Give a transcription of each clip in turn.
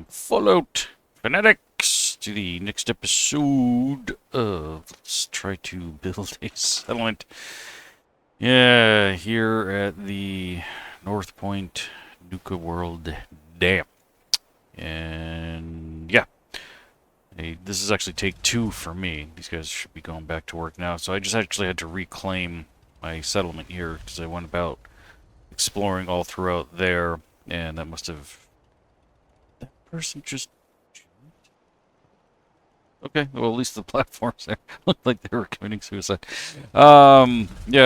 welcome Fallout Fanatics to the next episode of Let's Try to Build a Settlement. Yeah, here at the North Point Nuka World Dam. And yeah, this is actually take 2 for me. These guys should be going back to work now. So I just actually had to reclaim my settlement here because I went about exploring all throughout there, and that must have... That person just... Okay, well, at least the platforms there looked like they were committing suicide. Yeah,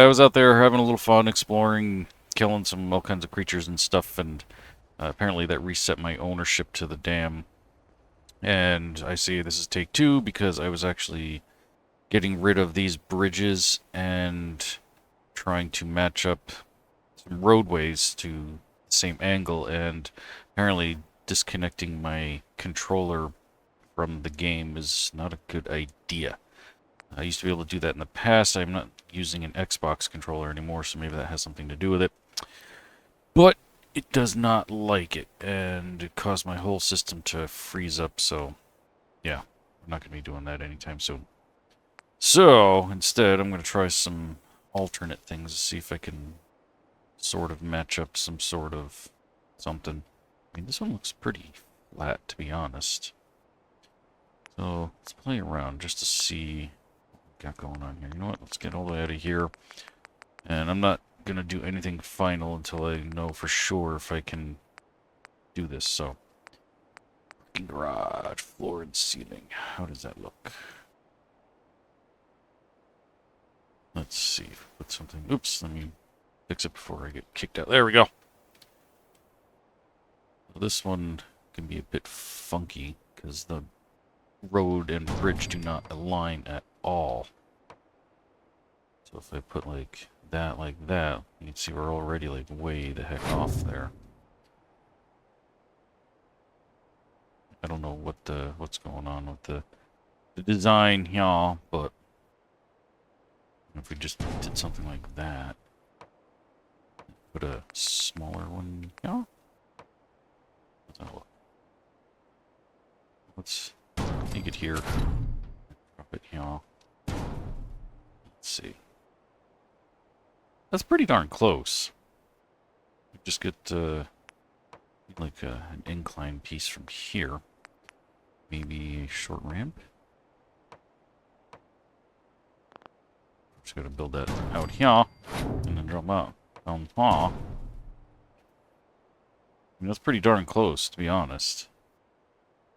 I was out there having a little fun exploring, killing some all kinds of creatures and stuff, and apparently that reset my ownership to the dam. And I see this is take 2 because I was actually getting rid of these bridges and trying to match up some roadways to the same angle, and apparently disconnecting my controller from the game is not a good idea. I used to be able to do that in the past. I'm not using an Xbox controller anymore, so maybe that has something to do with it. But it does not like it, and it caused my whole system to freeze up, so yeah, I'm not going to be doing that anytime soon. So, instead, I'm going to try some alternate things to see if I can sort of match up some sort of something. I mean, this one looks pretty flat, to be honest. So, let's play around just to see what we got going on here. You know what? Let's get all the way out of here. And I'm not going to do anything final until I know for sure if I can do this. So, working garage, floor and ceiling. How does that look? Let's see. Put something... Oops, let me fix it before I get kicked out. There we go. This one can be a bit funky because the road and bridge do not align at all. So if I put like that, you can see we're already like way the heck off there. I don't know what's going on with the design here, but if we just did something like that, put a smaller one here. How's that look? Let's take it here. Drop it here. Let's see. That's pretty darn close. We just get like an incline piece from here. Maybe a short ramp. Just gotta build that out here and then drop out down here. I mean, that's pretty darn close, to be honest.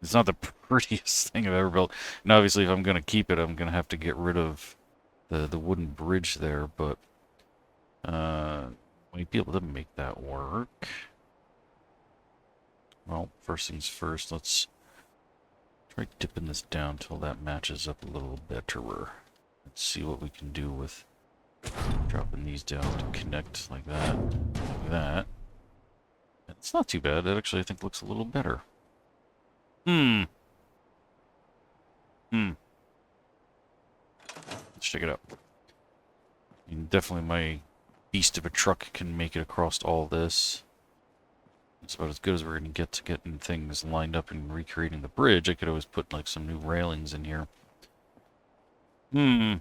It's not the prettiest thing I've ever built. And obviously, if I'm going to keep it, I'm going to have to get rid of the wooden bridge there, but might be able to make that work. Well, first things first, let's try dipping this down till that matches up a little better. Let's see what we can do with dropping these down to connect like that, like that. It's not too bad. That actually, I think, looks a little better. Let's check it out. I mean, definitely my beast of a truck can make it across all this. It's about as good as we're going to get getting things lined up and recreating the bridge. I could always put like some new railings in here. I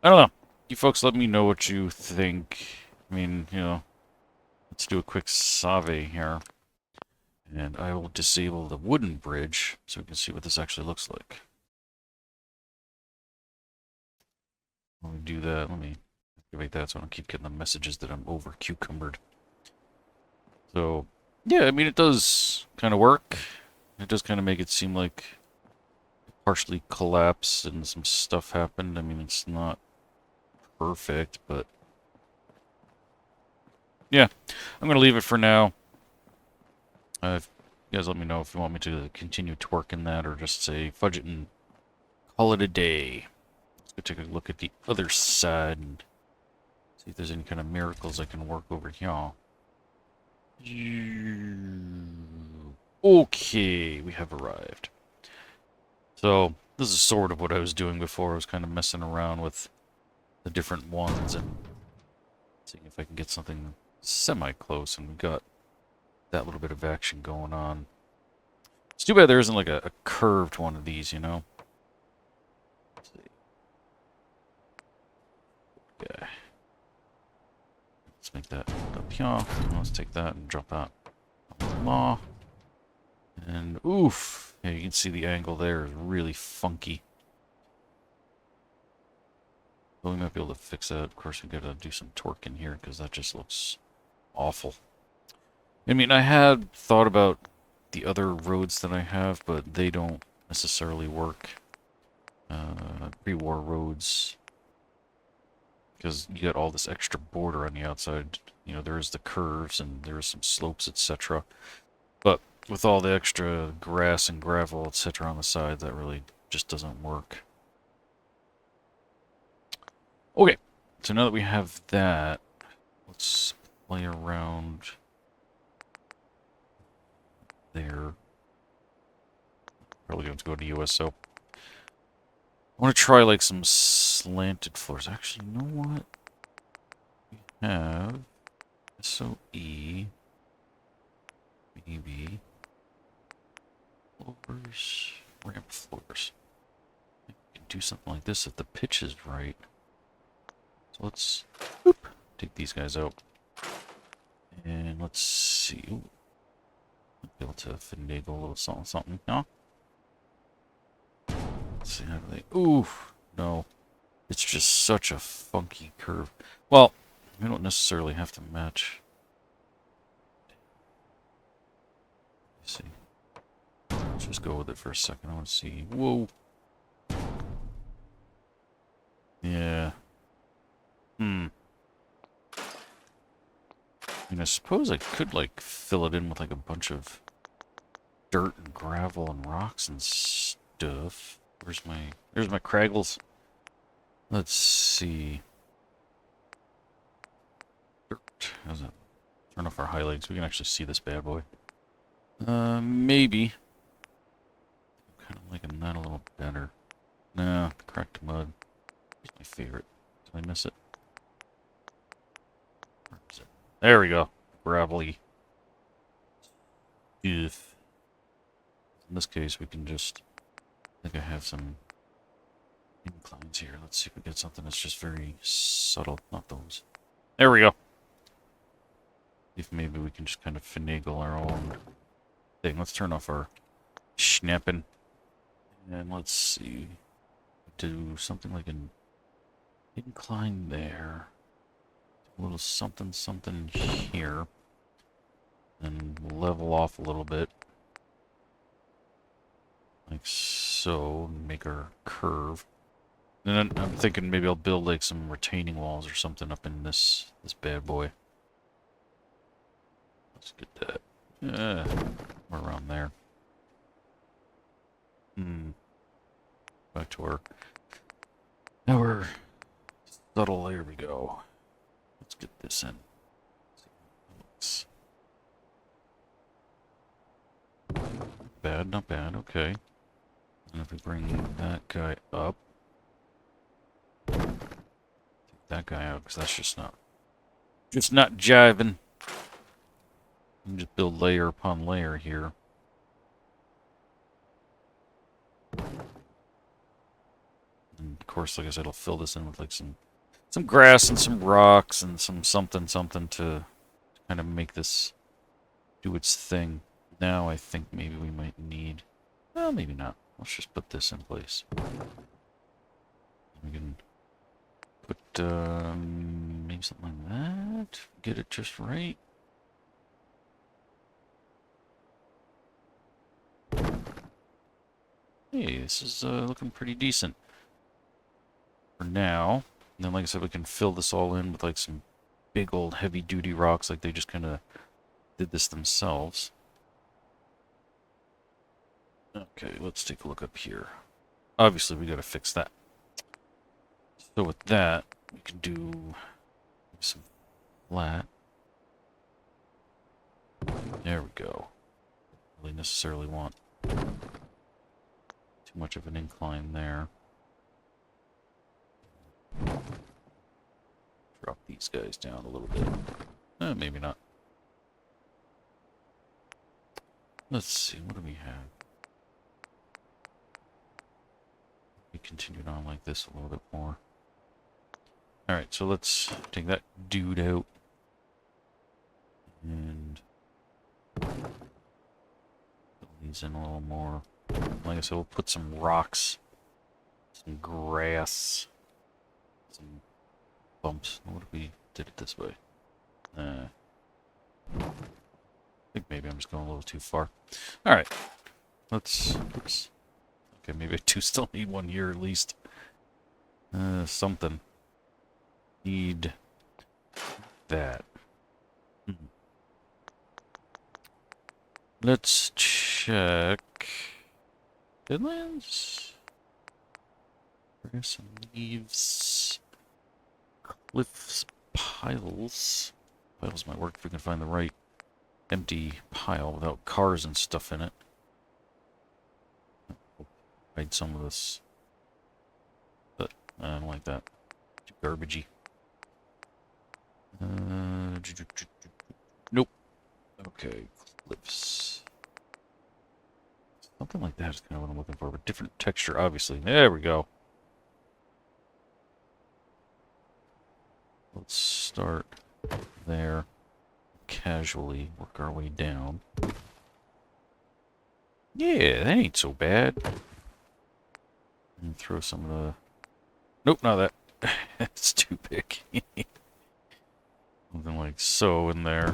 don't know. You folks let me know what you think. I mean, you know, let's do a quick survey here. And I will disable the wooden bridge so we can see what this actually looks like. Let me do that. Let me activate that so I don't keep getting the messages that I'm over cucumbered. So, yeah, I mean, it does kind of work. It does kind of make it seem like it partially collapsed and some stuff happened. I mean, it's not perfect, but yeah, I'm going to leave it for now. You guys let me know if you want me to continue twerking that or just say fudge it and call it a day. Let's go take a look at the other side and see if there's any kind of miracles I can work over here. Okay, we have arrived. So, this is sort of what I was doing before. I was kind of messing around with the different ones and seeing if I can get something semi-close, and we got that little bit of action going on. It's too bad there isn't like a curved one of these, you know? Let's see. Okay. Let's make that up here. Let's take that and drop that on. And oof! Yeah, you can see the angle there is really funky. But we might be able to fix that. Of course, we gotta do some torque in here because that just looks awful. I mean, I had thought about the other roads that I have, but they don't necessarily work. Pre-war roads, because you got all this extra border on the outside. You know, there's the curves and there's some slopes, etc. But with all the extra grass and gravel, etc. on the side, that really just doesn't work. Okay, so now that we have that, let's play around there. Probably going to go to USO. I want to try like some slanted floors. Actually, you know what? We have SOE, maybe floors, ramp floors. We can do something like this if the pitch is right. So let's take these guys out. And let's see. Ooh. Be able to finagle a little something. No? Let's see how do they. Ooh, no. It's just such a funky curve. Well, we don't necessarily have to match. Let's see. Let's just go with it for a second. I want to see. Whoa. Yeah. I mean, I suppose I could, like, fill it in with, like, a bunch of dirt and gravel and rocks and stuff. There's my craggles. Let's see. Dirt. How's that? Turn off our highlights. We can actually see this bad boy. Maybe. I'm kind of liking that a little better. Nah, cracked mud. It's my favorite. Did I miss it? Where is it? There we go. Gravelly. If. In this case, we can just. I think I have some inclines here. Let's see if we get something that's just very subtle. Not those. There we go. If maybe we can just kind of finagle our own thing. Let's turn off our snapping. And let's see. Do something like an incline there. A little something here. And level off a little bit. Like so. Make our curve. And then I'm thinking maybe I'll build like some retaining walls or something up in this bad boy. Let's get that. We're around there. Back to our. Now we're subtle. There we go. Let's get this in. Looks bad, not bad. Okay. And if we bring that guy up, take that guy out because that's just not jiving. You can just build layer upon layer here. And of course, like I said, I'll fill this in with like some grass and some rocks and some something to kind of make this do its thing. Now I think maybe we might need. Well, maybe not. Let's just put this in place. We can put maybe something like that. Get it just right. Hey, this is looking pretty decent for now. And then, like I said, we can fill this all in with like some big old heavy-duty rocks, like they just kind of did this themselves. Okay, let's take a look up here. Obviously, we got to fix that. So with that, we can do some flat. There we go. Don't really necessarily want too much of an incline there. Drop these guys down a little bit. Maybe not. Let's see, what do we have? continued on like this a little bit more. Alright, so let's take that dude out. And fill these in a little more. Like I said, we'll put some rocks, some grass, some bumps. What if we did it this way? I think maybe I'm just going a little too far. Alright. Let's... Oops. Okay, maybe I do still need one here at least. Something. Need... that. Let's check... Deadlands? Grass and leaves... Cliffs, piles... Piles might work if we can find the right empty pile without cars and stuff in it. Hide some of this. But I don't like that. Too garbagey. Nope. Okay, cliffs. Something like that is kind of what I'm looking for, but different texture, obviously. There we go. Let's start there. Casually work our way down. Yeah, that ain't so bad. And throw some of the... Nope, not that. It's too big. Something like so in there.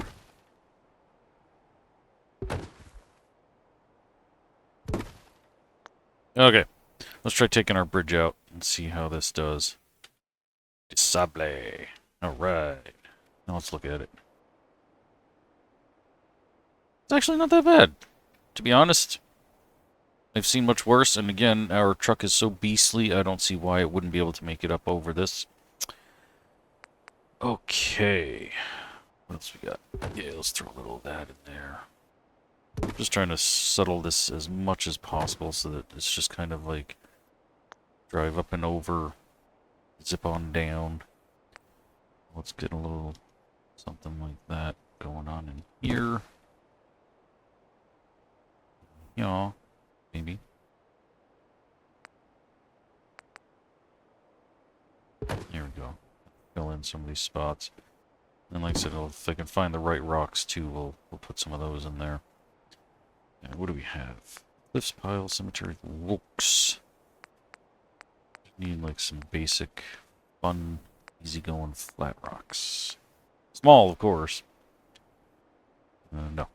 Okay, let's try taking our bridge out and see how this does. Disable. Alright. Now let's look at it. It's actually not that bad, to be honest. I've seen much worse, and again, our truck is so beastly, I don't see why it wouldn't be able to make it up over this. Okay. What else we got? Yeah, let's throw a little of that in there. Just trying to settle this as much as possible so that it's just kind of like drive up and over, zip on down. Let's get a little something like that going on in here. Yeah, maybe. There we go. Fill in some of these spots. And like I said, if I can find the right rocks too, we'll put some of those in there. And what do we have? Cliffs, piles, cemetery, rocks. Need like some basic, fun, easygoing flat rocks. Small, of course. No.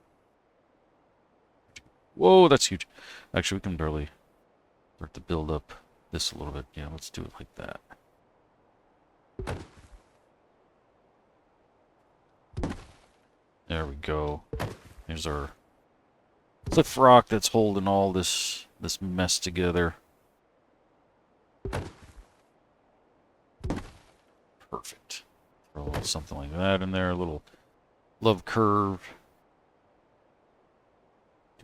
Whoa, that's huge. Actually, we can barely start to build up this a little bit. Yeah, let's do it like that. There we go. Here's our cliff rock that's holding all this mess together. Perfect. Throw a little something like that in there. A little love curve.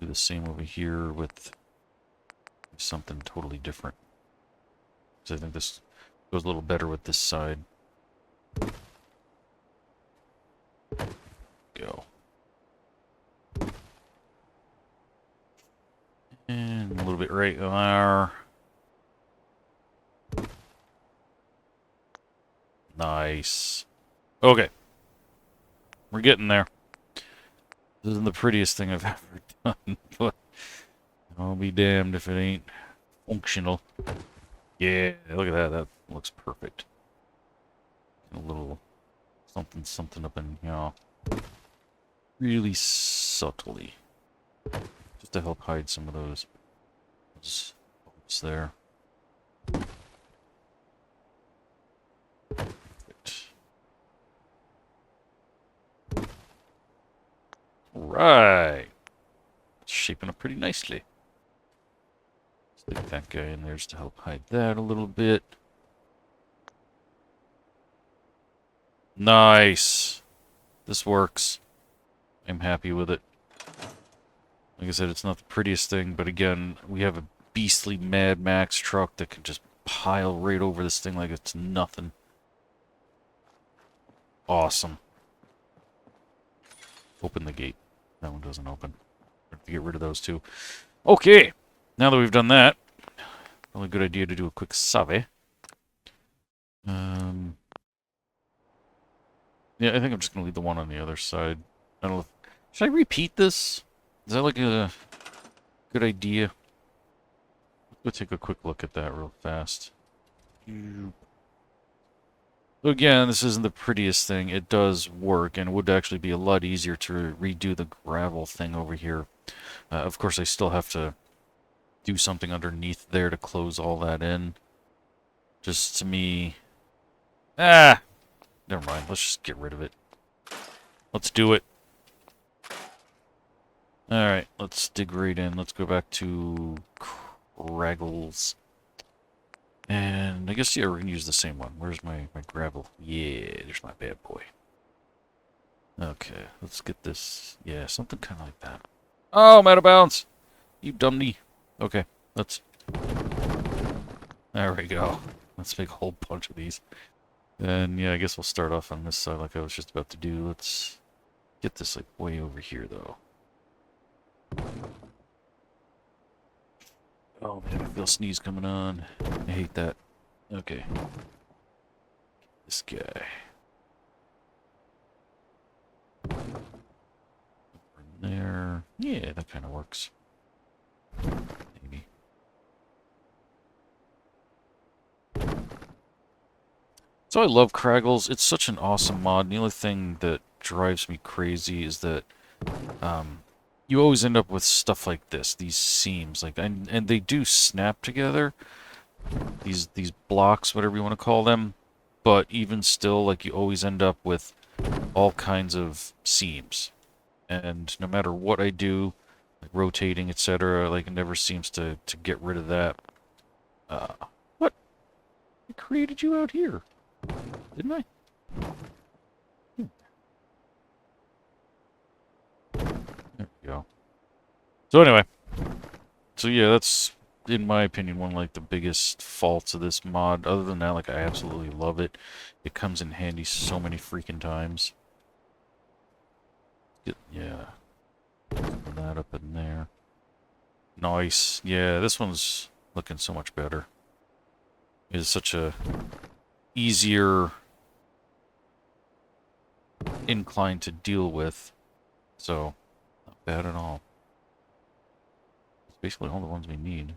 Do the same over here with something totally different. So I think this goes a little better with this side. Go. And a little bit right there. Nice. Okay. We're getting there. This isn't the prettiest thing I've ever done, but I'll be damned if it ain't functional. Yeah, look at that. That looks perfect. A little something, something up in here. Really subtly. Just to help hide some of those bumps there. Perfect. Right. It's shaping up pretty nicely. Stick that guy in there just to help hide that a little bit. Nice. This works. I'm happy with it. Like I said, it's not the prettiest thing, but again, we have a beastly Mad Max truck that can just pile right over this thing like it's nothing. Awesome. Open the gate. That one doesn't open. Have to get rid of those two. Okay. Now that we've done that, probably a good idea to do a quick survey. Yeah, I think I'm just gonna leave the one on the other side. I don't know. Should I repeat this? Is that like a good idea? Let's go take a quick look at that real fast. So again, this isn't the prettiest thing. It does work, and it would actually be a lot easier to redo the gravel thing over here. Of course, I still have to do something underneath there to close all that in. Just to me... Ah! Never mind. Let's just get rid of it. Let's do it. Alright, let's dig right in. Let's go back to Craggles. And I guess, yeah, we're going to use the same one. Where's my gravel? Yeah, there's my bad boy. Okay, let's get this. Yeah, something kind of like that. Oh, I'm out of bounds! You dummy. Okay, let's... There we go. Let's make a whole bunch of these. And yeah, I guess we'll start off on this side like I was just about to do. Let's get this like way over here, though. Oh man, I feel a sneeze coming on. I hate that. Okay. This guy. Over there. Yeah, that kind of works. Maybe. So I love Craggles. It's such an awesome mod. The only thing that drives me crazy is that you always end up with stuff like this, these seams, like, and they do snap together. These blocks, whatever you want to call them, but even still, like, you always end up with all kinds of seams, and no matter what I do, like rotating, etc., like, it never seems to get rid of that. What? I created you out here, didn't I? There we go. So anyway, so yeah, that's, in my opinion, one of like the biggest faults of this mod. Other than that, like, I absolutely love it. It comes in handy so many freaking times. Yeah. Put that up in there. Nice. Yeah, this one's looking so much better. It's such a easier incline to deal with. So, not bad at all. It's basically all the ones we need. I'm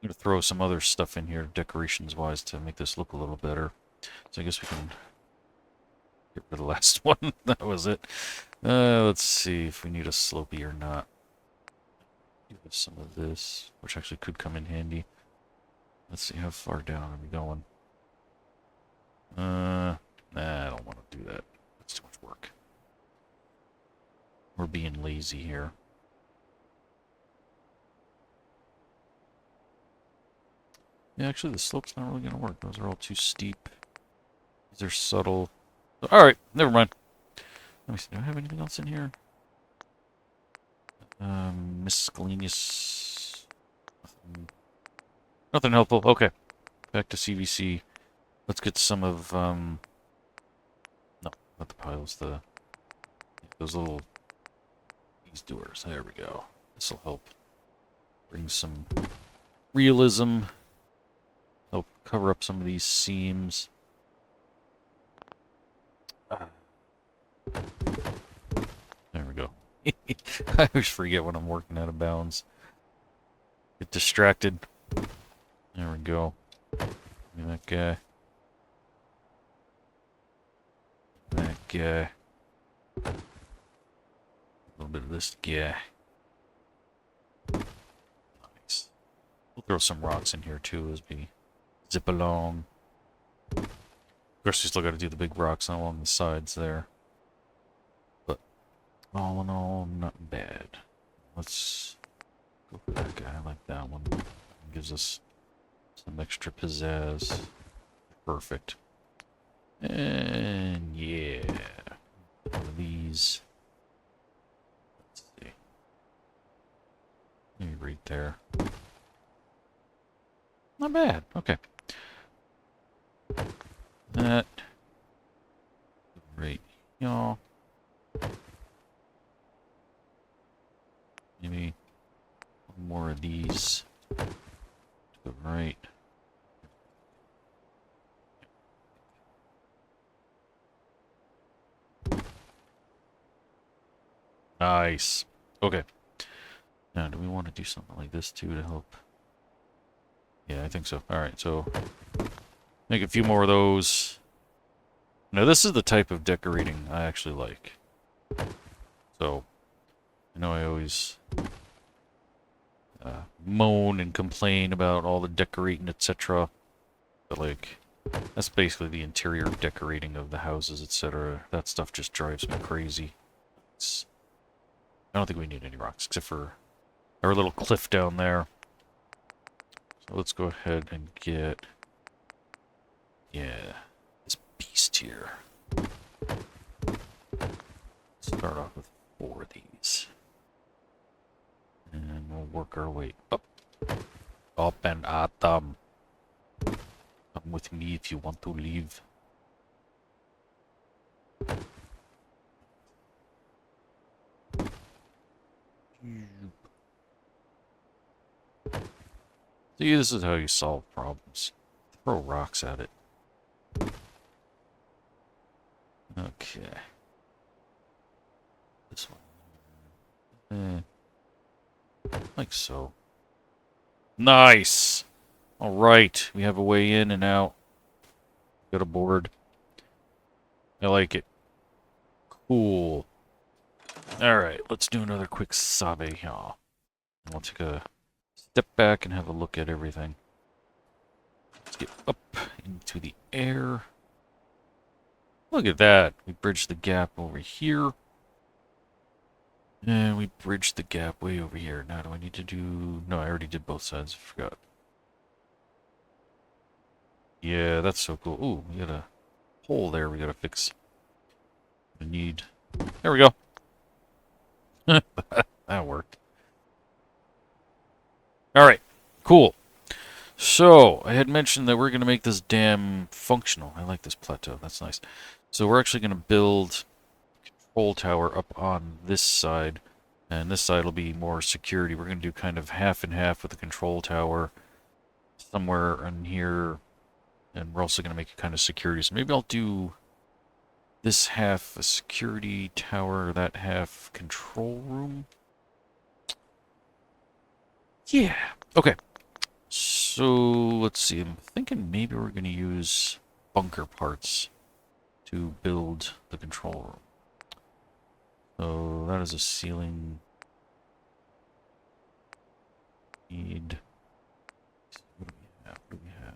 going to throw some other stuff in here, decorations-wise, to make this look a little better. So I guess we can get rid of the last one. That was it. Let's see if we need a slopey or not. Do have some of this, which actually could come in handy. Let's see, how far down are we going? Nah, I don't want to do that. That's too much work. We're being lazy here. Yeah, actually, the slope's not really going to work. Those are all too steep. These are subtle. Alright, never mind. Let me see, do I have anything else in here? Miscellaneous... Nothing helpful. Okay. Back to CVC. Let's get some of, no, not the piles, those little... These doors. There we go. This'll help bring some realism. Help cover up some of these seams. There we go. I always forget when I'm working out of bounds. Get distracted. There we go. Give me that guy. That guy. A little bit of this guy. Nice. We'll throw some rocks in here too as we zip along. Of course, we still got to do the big rocks along the sides there. But all in all, not bad. Let's go for that guy. I like that one. It gives us some extra pizzazz. Perfect. And yeah, one of these. Let's see. Maybe right there. Not bad. Okay. That right, y'all. Maybe one more of these. Right. Nice. Okay. Now, do we want to do something like this too to help? Yeah, I think so. Alright, so make a few more of those. Now, this is the type of decorating I actually like. So, I know I always moan and complain about all the decorating, etc. But, like, that's basically the interior decorating of the houses, etc. That stuff just drives me crazy. I don't think we need any rocks, except for our little cliff down there. So let's go ahead and get... yeah, this beast here. Start off with 4 of these. And we'll work our way up. Up and at them. Come with me if you want to leave. See, this is how you solve problems. Throw rocks at it. Okay. This one. Like so. Nice! Alright, we have a way in and out. Got a board. I like it. Cool. Alright, let's do another quick sabe here. And we'll take a step back and have a look at everything. Let's get up into the air. Look at that. We bridged the gap over here. And we bridged the gap way over here. Now, do I need to do... no, I already did both sides. I forgot. Yeah, that's so cool. Ooh, we got a hole there we gotta fix. We need... there we go. That worked. Alright, cool. So, I had mentioned that we're going to make this dam functional. I like this plateau. That's nice. So we're actually going to build a control tower up on this side. And this side will be more security. We're going to do kind of half and half with the control tower somewhere in here. And we're also going to make it kind of security. So maybe I'll do this half a security tower, that half control room. Yeah. Okay. So, let's see. I'm thinking maybe we're going to use bunker parts to build the control room. So, that is a ceiling. Need... what do we have? What do we have?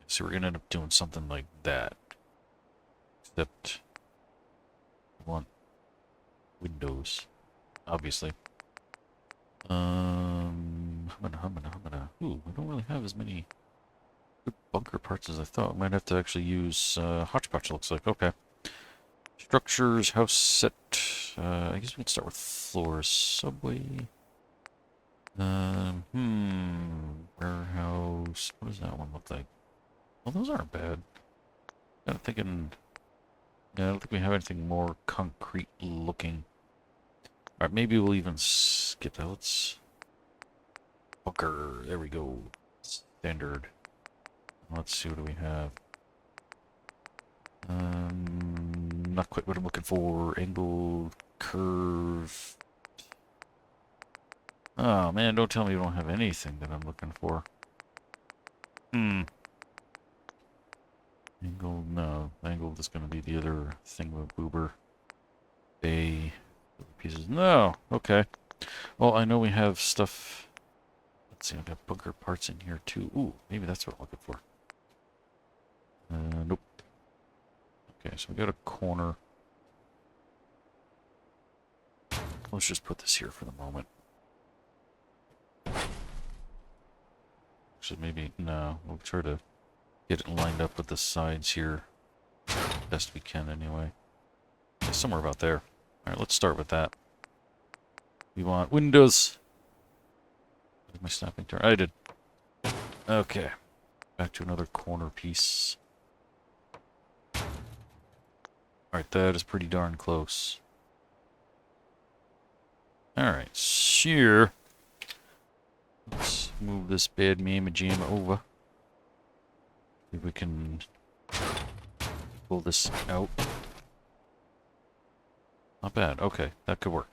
So we're going to end up doing something like that. Except... we want windows, obviously. Humana. Ooh, we don't really have as many good bunker parts as I thought. We might have to actually use hodgepodge, looks like. Okay. Structures, house set. I guess we can start with floors. Subway. Warehouse. What does that one look like? Well, those aren't bad. I'm thinking... yeah, I don't think we have anything more concrete looking. Alright, maybe we'll even skip that. Let's... bunker. There we go. Standard. Let's see, what do we have? Not quite what I'm looking for. Angle, curve. Oh man, don't tell me you don't have anything that I'm looking for. Angle, no. Angle is going to be the other thing with Boober. Bay. Pieces. No. Okay. Well, I know we have stuff. Let's see, I've got bunker parts in here too. Ooh, maybe that's what I'm looking for. Nope. Okay, so we got a corner. Let's just put this here for the moment. Actually, maybe, no. We'll try to get it lined up with the sides here. Best we can, anyway. Okay, somewhere about there. Alright, let's start with that. We want windows. Did my snapping turn? I did. Okay. Back to another corner piece. Alright, that is pretty darn close. Alright, sheer. move this bad mamma jamma over. See if we can pull this out. Not bad. Okay, that could work.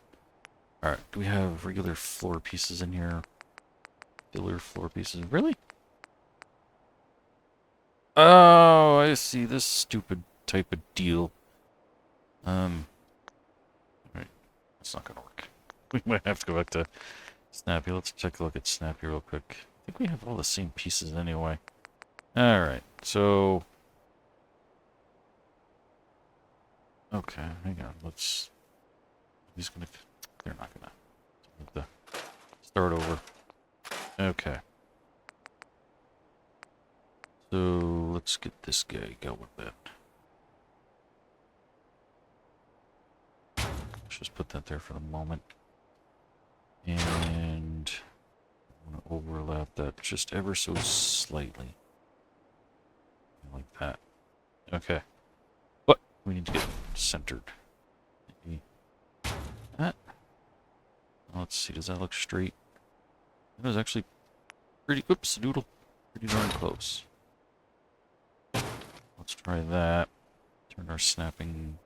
Alright, do we have regular floor pieces in here? Filler floor pieces. Really? Oh, I see. This stupid type of deal. Alright. That's not gonna work. We might have to go back to Snappy. Let's take a look at Snappy real quick. I think we have all the same pieces anyway. Alright, so... Okay, hang on. Let's... He's gonna... They're not gonna... Have to start over. Okay. So, let's get this guy going then. Let's just put that there for the moment. And... I'm gonna overlap that just ever so slightly. Like that. Okay. But we need to get centered. Maybe that. Let's see, does that look straight? That was actually pretty, oops, doodle. Pretty darn close. Let's try that. Turn our snapping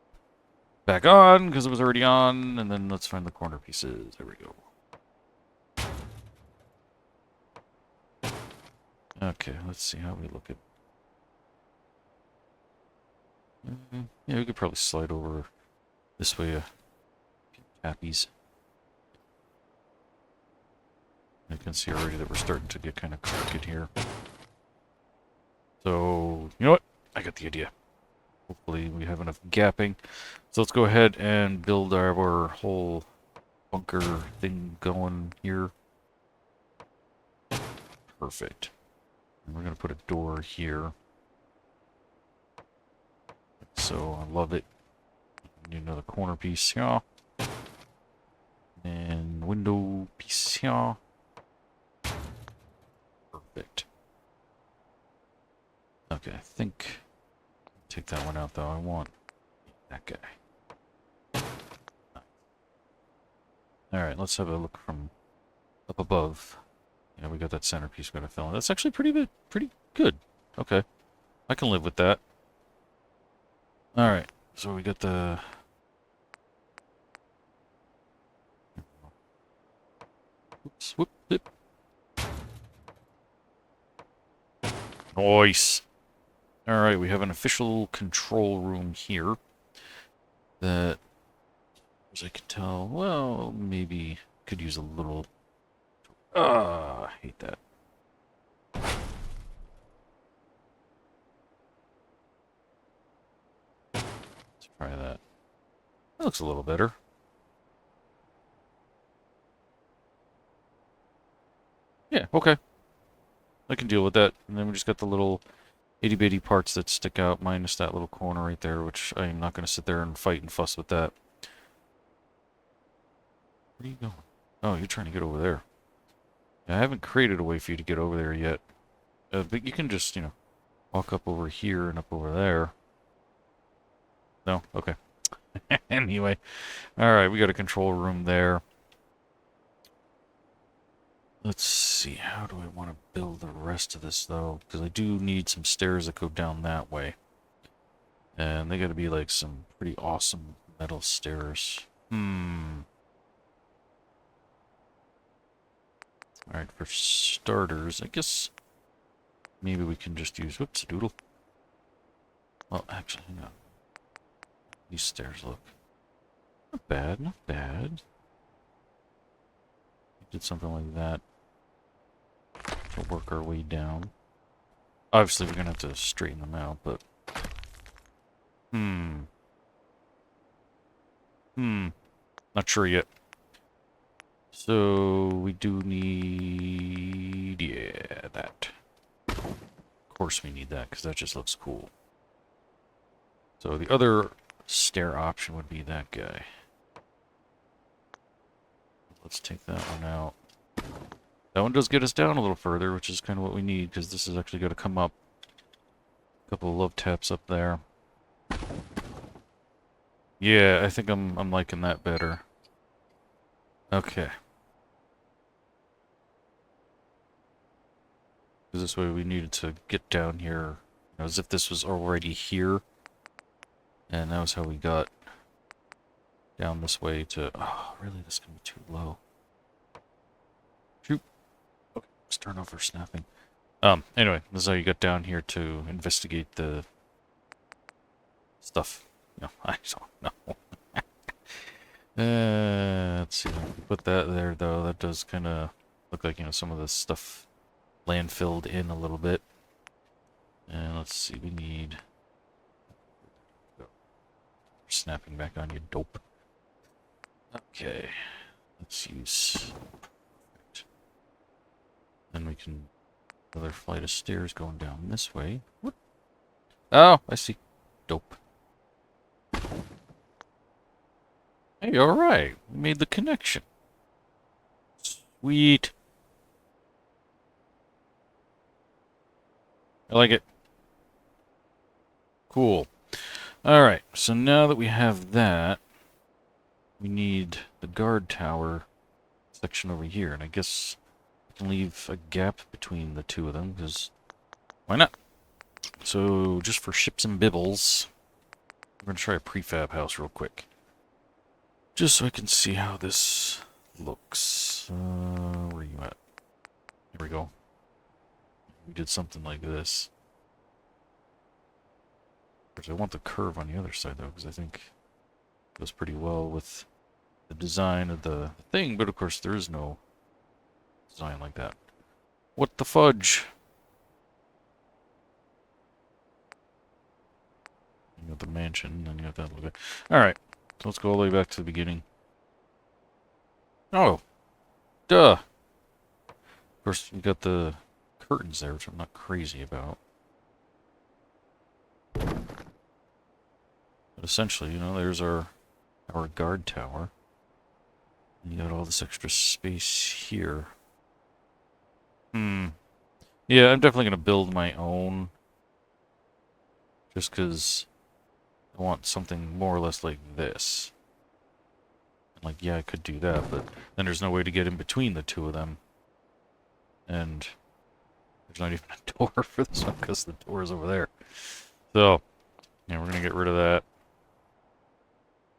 back on, because it was already on, and then let's find the corner pieces. There we go. Okay, let's see how we look at... yeah, we could probably slide over this way a few cappies. I can see already that we're starting to get kind of crooked here. So, you know what? I got the idea. Hopefully we have enough gapping. So let's go ahead and build our whole bunker thing going here. Perfect. And we're going to put a door here. So I love it. Need another corner piece here. And window piece here. Perfect. Okay, I think... Take that one out, though. I want that guy. Alright, let's have a look from up above. Yeah, we got that centerpiece we gotta fill in. That's actually pretty good. Okay. I can live with that. Alright, so we got the... Oops, whoop, whoop. Nice. Alright, we have an official control room here that, as I can tell, well, maybe could use a little... I hate that. Let's try that. That looks a little better. Yeah, okay. I can deal with that. And then we just got the little itty-bitty parts that stick out, minus that little corner right there, which I am not going to sit there and fight and fuss with that. Where are you going? Oh, you're trying to get over there. Yeah, I haven't created a way for you to get over there yet. But you can just, you know, walk up over here and up over there. No? Okay. Anyway. Alright, we got a control room there. Let's see, how do I want to build the rest of this, though? Because I do need some stairs that go down that way. And they gotta be, like, some pretty awesome metal stairs. Alright, for starters, I guess maybe we can just use... Whoops, a doodle. Well, actually, hang on. These stairs look... Not bad, not bad. Did something like that. We'll work our way down. Obviously, we're gonna have to straighten them out, but... Not sure yet. So, we do need... Yeah, that. Of course we need that, because that just looks cool. So, the other stair option would be that guy. Let's take that one out. That one does get us down a little further, which is kind of what we need, because this is actually going to come up. A couple of love taps up there. Yeah, I think I'm liking that better. Okay. Because this way we needed to get down here, you know, as if this was already here. And that was how we got down this way to... Oh, really? This is going to be too low. Shoot. Okay, let's turn over snapping. Anyway, this is how you got down here to investigate the stuff. No, I don't know. Let's see. Put that there, though. That does kind of look like, you know, some of the stuff landfilled in a little bit. And let's see, we need... Snapping back on, you dope. Okay. Let's use... Perfect. Then we can... Another flight of stairs going down this way. What? Oh, I see. Dope. Hey, alright. We made the connection. Sweet. I like it. Cool. Alright, so now that we have that, we need the guard tower section over here. And I guess I can leave a gap between the two of them, because why not? So, just for ships and bibbles, we're going to try a prefab house real quick. Just so I can see how this looks. Where are you at? Here we go. We did something like this. I want the curve on the other side, though, because I think it goes pretty well with the design of the thing, but of course there is no design like that. What the fudge? You got the mansion, then you got that little bit. Alright, so let's go all the way back to the beginning. Oh, duh. Of course, you got the curtains there, which I'm not crazy about. But essentially, you know, there's our guard tower. And you got all this extra space here. Yeah, I'm definitely going to build my own. Just because I want something more or less like this. And like, yeah, I could do that, but then there's no way to get in between the two of them. And there's not even a door for this one because the door is over there. So, yeah, we're going to get rid of that.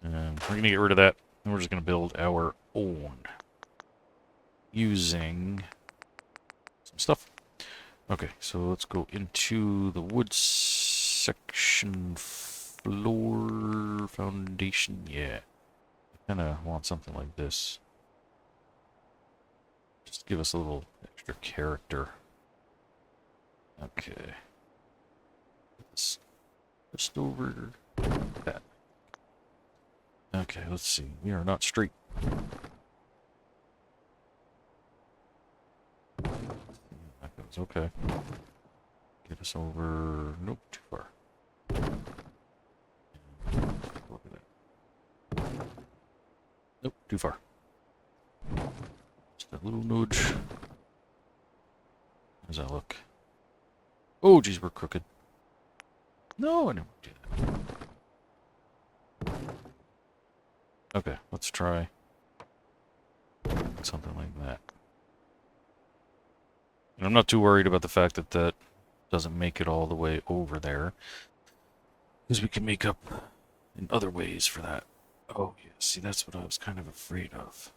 And we're going to get rid of that. And we're just going to build our own. Using some stuff. Okay, so let's go into the wood section floor foundation. Yeah. I kind of want something like this. Just to give us a little extra character. Okay. This just over that. Okay, let's see. We are not straight. That goes okay. Get us over. Nope, too far. Look at that. Nope, too far. Just a little nudge. How does that look? Oh, geez, we're crooked. No, I didn't want to do that. Okay, let's try something like that. And I'm not too worried about the fact that that doesn't make it all the way over there. Because we can make up in other ways for that. Oh, yeah, see, that's what I was kind of afraid of.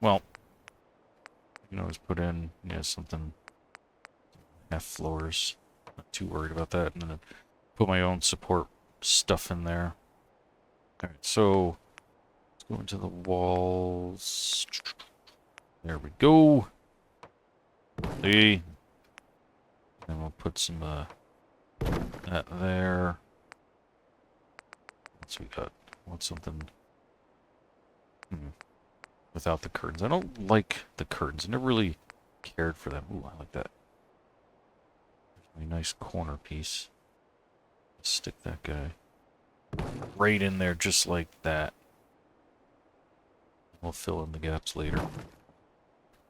Well, you can always put in, yeah, something half floors. Not too worried about that. And then put my own support stuff in there. Alright, so let's go into the walls. There we go. See? Then we'll put some that there. What's we got? Want something without the curtains. I don't like the curtains. I never really cared for them. Ooh, I like that. A nice corner piece. Stick that guy right in there just like that. We'll fill in the gaps later.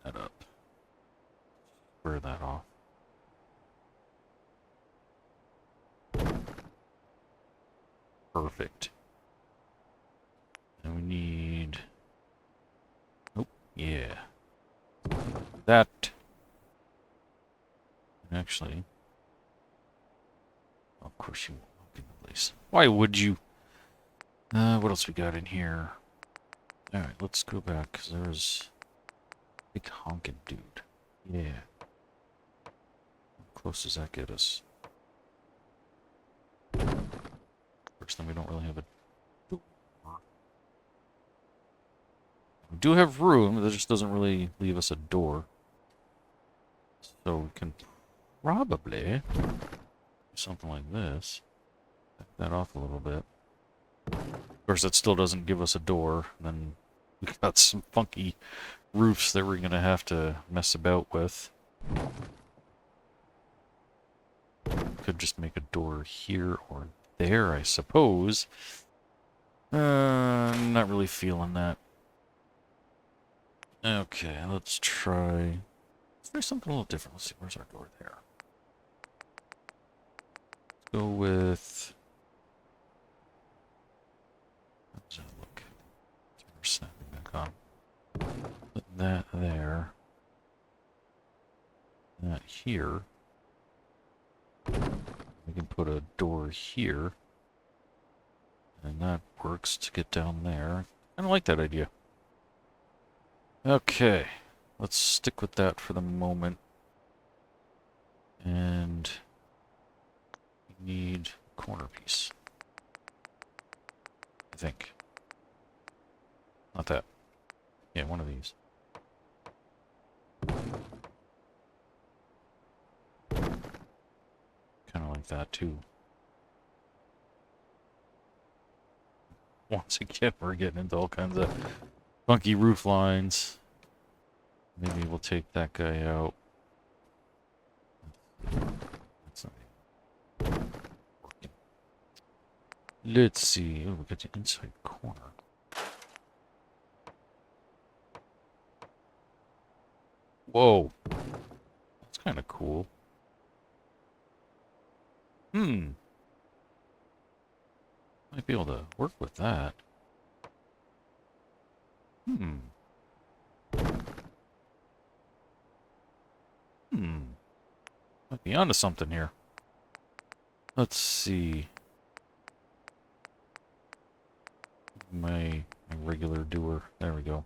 That up. Square that off. Perfect. And we need... Nope. Yeah. That. Actually. Of course you won't look in the place. Why would you? What else we got in here? Alright, let's go back, because there's a big honking dude. Yeah. How close does that get us? First, then we don't really have a door. We do have room, that just doesn't really leave us a door. So we can probably do something like this. Back that off a little bit. Of course, that still doesn't give us a door. Then we've got some funky roofs that we're going to have to mess about with. Could just make a door here or there, I suppose. I'm not really feeling that. Okay, let's try something a little different. Let's see, where's our door there? Let's go with... How does that look? We're snapping back on. Put that there. That here. We can put a door here. And that works to get down there. I don't like that idea. Okay. Let's stick with that for the moment. And we need a corner piece. I think. Not that. Yeah, one of these. Kind of like that too. Once again, we're getting into all kinds of funky roof lines. Maybe we'll take that guy out. That's not working. Let's see. Oh, we got the inside corner. Whoa. That's kind of cool. Might be able to work with that. Might be onto something here. Let's see. My regular doer. There we go.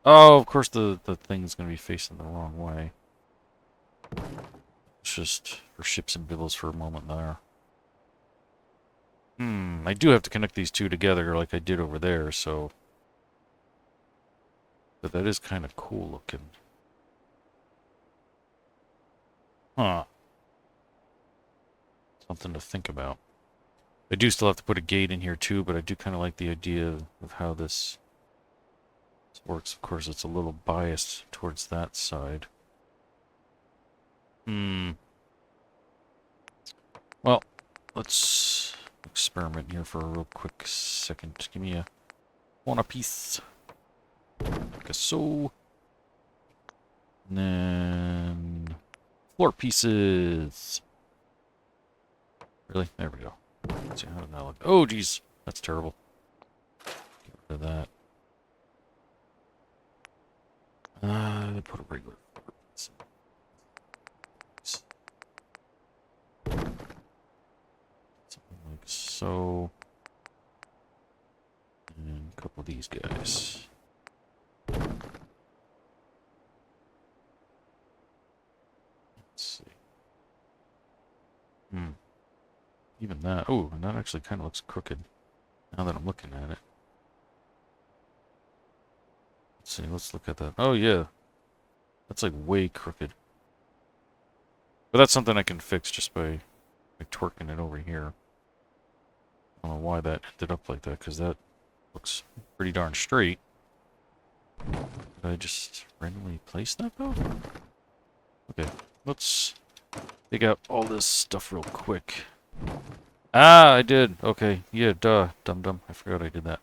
Oh, of course the thing's gonna be facing the wrong way. It's just for ships and bibbles for a moment there. I do have to connect these two together like I did over there, so... But that is kind of cool looking. Huh. Something to think about. I do still have to put a gate in here too, but I do kind of like the idea of how this works. Of course, it's a little biased towards that side. Well, let's experiment here for a real quick second. Give me a piece. Like so. And then floor pieces. Really? There we go. Let's see, how did that look? Oh, geez. That's terrible. Get rid of that. Put a regular floor piece in. Something like so. And a couple of these guys. Let's see. Even that. Oh, and that actually kind of looks crooked. Now that I'm looking at it. Let's see, let's look at that. Oh, yeah. That's like way crooked. But that's something I can fix just by twerking it over here. I don't know why that ended up like that, because that looks pretty darn straight. Did I just randomly place that, though? Okay, let's dig out all this stuff real quick. Ah, I did. Okay, yeah, duh. Dum-dum. I forgot I did that.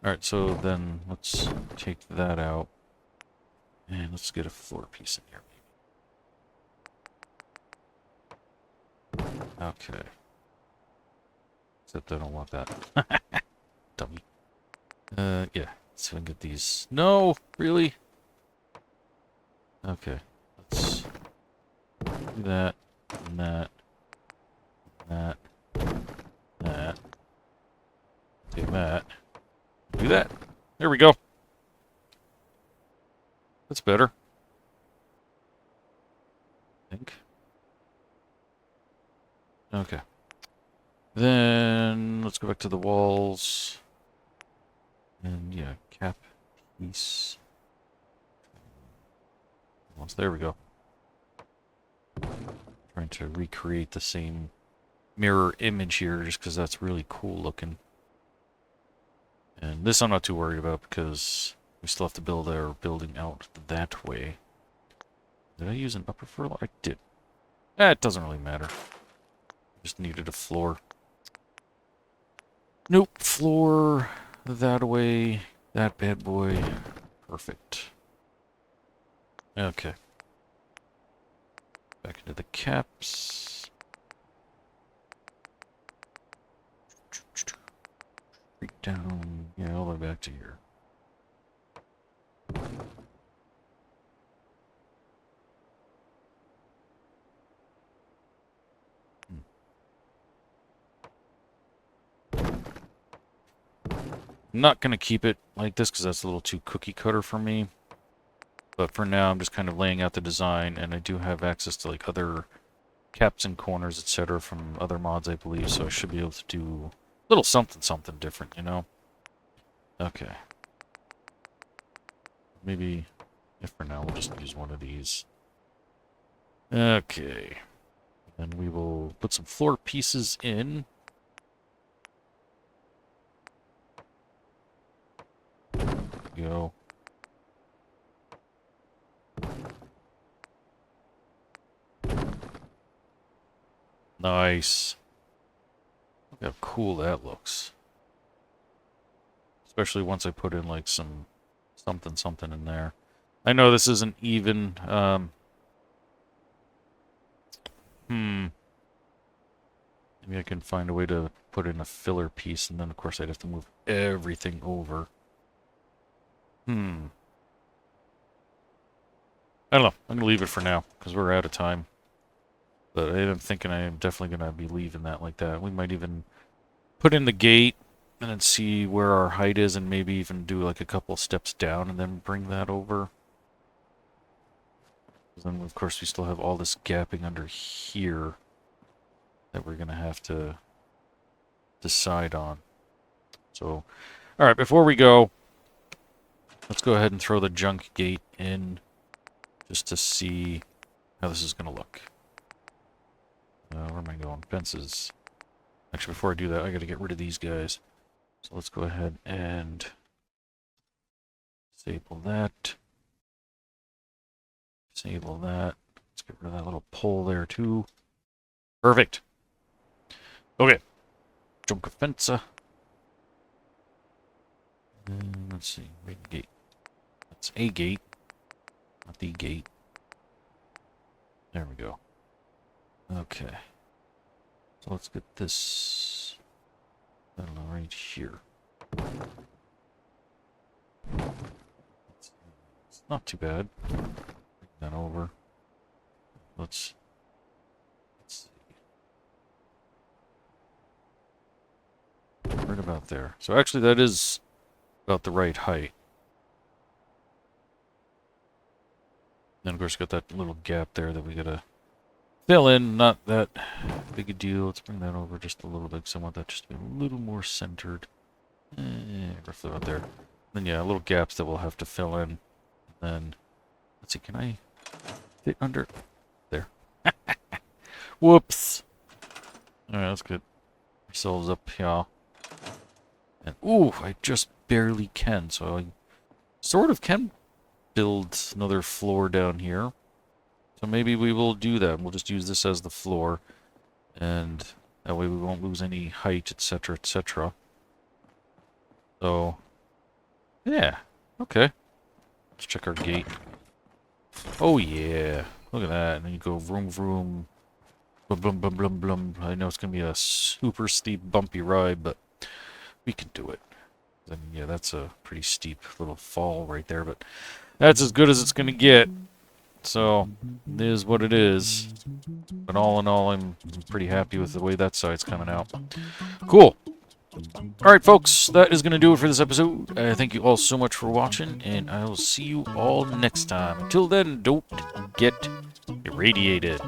Alright, so then let's take that out. And let's get a floor piece in here, maybe. Okay. Except I don't want that. Dummy. Yeah. Let's see if I can get these. No! Really? Okay. Let's do that, and that, and that. Do that. Do that. There we go. That's better. I think. Okay. Then let's go back to the walls. And yeah, cap piece. Once there we go. Trying to recreate the same mirror image here just because that's really cool looking. And this I'm not too worried about because we still have to build our building out that way. Did I use an upper furlong? I did. It doesn't really matter. Just needed a floor. Nope, floor that way, that bad boy. Perfect. Okay. Back into the caps. Straight down, yeah, all the way back to here. I'm not going to keep it like this because that's a little too cookie cutter for me. But for now, I'm just kind of laying out the design, and I do have access to like other caps and corners, etc. from other mods, I believe, so I should be able to do a little something different, you know? Okay. Maybe, if for now, we'll just use one of these. Okay. And we will put some floor pieces in. Go. Nice. Look how cool that looks. Especially once I put in like some something in there. I know this isn't even, maybe I can find a way to put in a filler piece, and then of course I'd have to move everything over. I don't know. I'm gonna leave it for now, because we're out of time. But I am thinking I am definitely gonna be leaving that like that. We might even put in the gate, and then see where our height is, and maybe even do like a couple steps down, and then bring that over. Then, of course, we still have all this gapping under here that we're going to have to decide on. So, alright, before we go, let's go ahead and throw the junk gate in just to see how this is going to look. Where am I going? Fences. Actually, before I do that, I got to get rid of these guys. So let's go ahead and disable that. Disable that. Let's get rid of that little pole there, too. Perfect. Okay. Junk fence. Let's see. Red gate. That's a gate. Not the gate. There we go. Okay. So let's get this. I don't know, right here. It's not too bad. Bring that over. Let's see. Right about there. So actually that is about the right height. Then of course got that little gap there that we gotta fill in. Not that big a deal. Let's bring that over just a little bit because I want that just to be a little more centered. Roughly about there. Then yeah, little gaps that we'll have to fill in. Then let's see, can I fit under there? Whoops. Alright, that's good. Ourselves up here. And ooh, I just barely can, so I sort of can build another floor down here. So maybe we will do that. We'll just use this as the floor. And that way we won't lose any height, etc., etc. So, yeah. Okay. Let's check our gate. Oh, yeah. Look at that. And then you go vroom, vroom. Blum, blum, blum, blum, blum. I know it's going to be a super steep, bumpy ride, but we can do it. And yeah, that's a pretty steep little fall right there, but that's as good as it's going to get. So, it is what it is. But all in all, I'm pretty happy with the way that side's coming out. Cool. Alright, folks, that is going to do it for this episode. Thank you all so much for watching, and I will see you all next time. Until then, don't get irradiated.